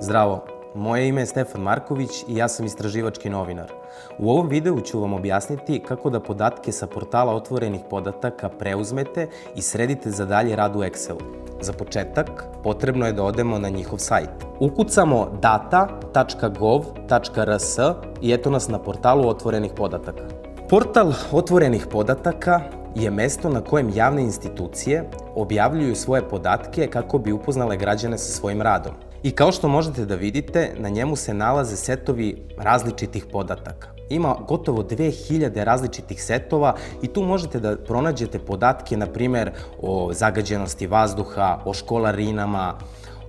Zdravo, moje ime je Stefan Marković i ja sam istraživački novinar. U ovom videu ću vam objasniti kako da podatke sa portala otvorenih podataka preuzmete i sredite za dalje rad u Excelu. Za početak, potrebno je da odemo na njihov sajt. Ukucamo data.gov.rs i eto nas na portalu otvorenih podataka. Portal otvorenih podataka je mesto na kojem javne institucije objavljuju svoje podatke kako bi upoznale građane sa svojim radom. I kao što možete da vidite, na njemu se nalaze setovi različitih podataka. Ima gotovo 2000 različitih setova i tu možete da pronađete podatke, na primer, o zagađenosti vazduha, o školarinama,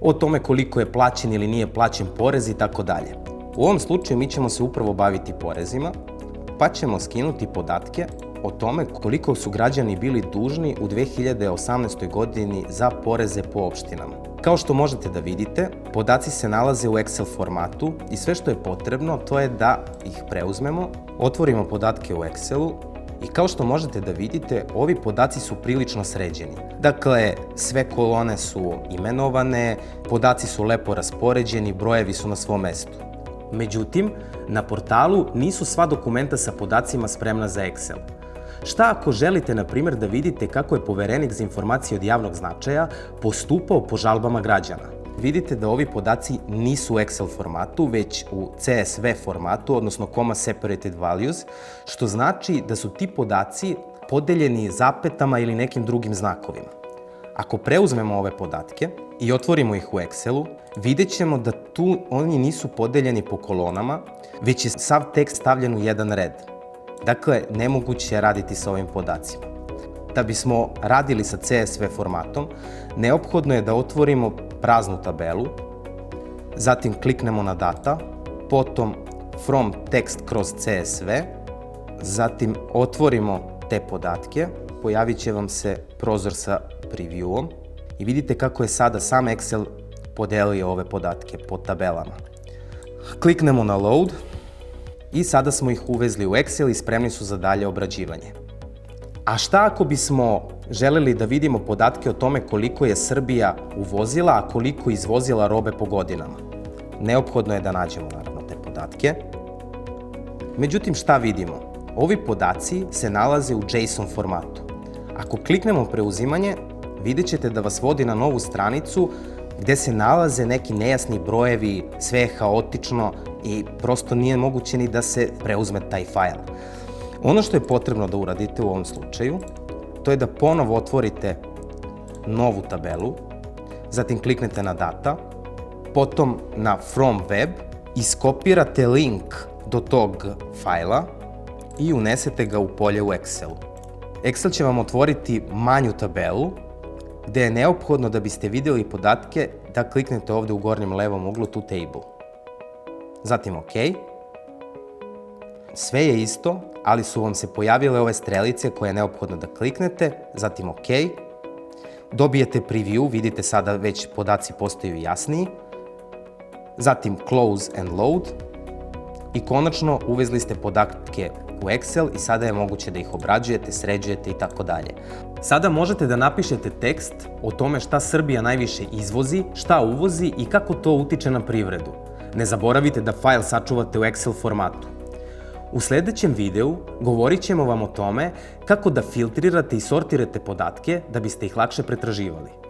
o tome koliko je plaćen ili nije plaćen porez i tako dalje. U ovom slučaju mi ćemo se upravo baviti porezima, pa ćemo skinuti podatke o tome koliko su građani bili dužni u 2018. godini za poreze po opštinama. Kao što možete da vidite, podaci se nalaze u Excel formatu i sve što je potrebno to je da ih preuzmemo, otvorimo podatke u Excelu i kao što možete da vidite, ovi podaci su prilično sređeni. Dakle, sve kolone su imenovane, podaci su lepo raspoređeni, brojevi su na svom mestu. Međutim, na portalu nisu sva dokumenta sa podacima spremna za Excel. Šta ako želite, na primjer, da vidite kako je Poverenik za informacije od javnog značaja postupao po žalbama građana? Vidite da ovi podaci nisu u Excel formatu, već u CSV formatu, odnosno Comma Separated Values, što znači da su ti podaci podeljeni zapetama ili nekim drugim znakovima. Ako preuzmemo ove podatke i otvorimo ih u Excelu, vidjet ćemo da tu oni nisu podeljeni po kolonama, već je sav tekst stavljen u jedan red. Dakle, nemoguće je raditi sa ovim podacima. Da bismo radili sa CSV formatom, neophodno je da otvorimo praznu tabelu, zatim kliknemo na data, potom from text kroz CSV, zatim otvorimo te podatke, pojavit će vam se prozor sa previewom i vidite kako je sada sam Excel podelio ove podatke po tabelama. Kliknemo na load i sada smo ih uvezli u Excel i spremni su za dalje obrađivanje. A šta ako bismo želeli da vidimo podatke o tome koliko je Srbija uvozila, a koliko izvozila robe po godinama? Neophodno je da nađemo, naravno, te podatke. Međutim, šta vidimo? Ovi podaci se nalaze u JSON formatu. Ako kliknemo preuzimanje, vidjet ćete da vas vodi na novu stranicu gde se nalaze neki nejasni brojevi, sve je haotično i prosto nije moguće ni da se preuzme taj fajl. Ono što je potrebno da uradite u ovom slučaju, to je da ponovo otvorite novu tabelu, zatim kliknete na data, potom na from web, iskopirate link do tog fajla i unesete ga u polje u Excelu. Excel će vam otvoriti manju tabelu, gde je neophodno da biste videli podatke da kliknete ovde u gornjem levom uglu to table. Zatim OK. Sve je isto, ali su vam se pojavile ove strelice koje je neophodno da kliknete, zatim OK. Dobijete preview, vidite sada već podaci postaju jasniji. Zatim close and load. I konačno uvezli ste podatke u Excel i sada je moguće da ih obrađujete, sređujete i tako dalje. Sada možete da napišete tekst o tome šta Srbija najviše izvozi, šta uvozi i kako to utiče na privredu. Ne zaboravite da fajl sačuvate u Excel formatu. U sledećem videu govorit ćemo vam o tome kako da filtrirate i sortirate podatke da biste ih lakše pretraživali.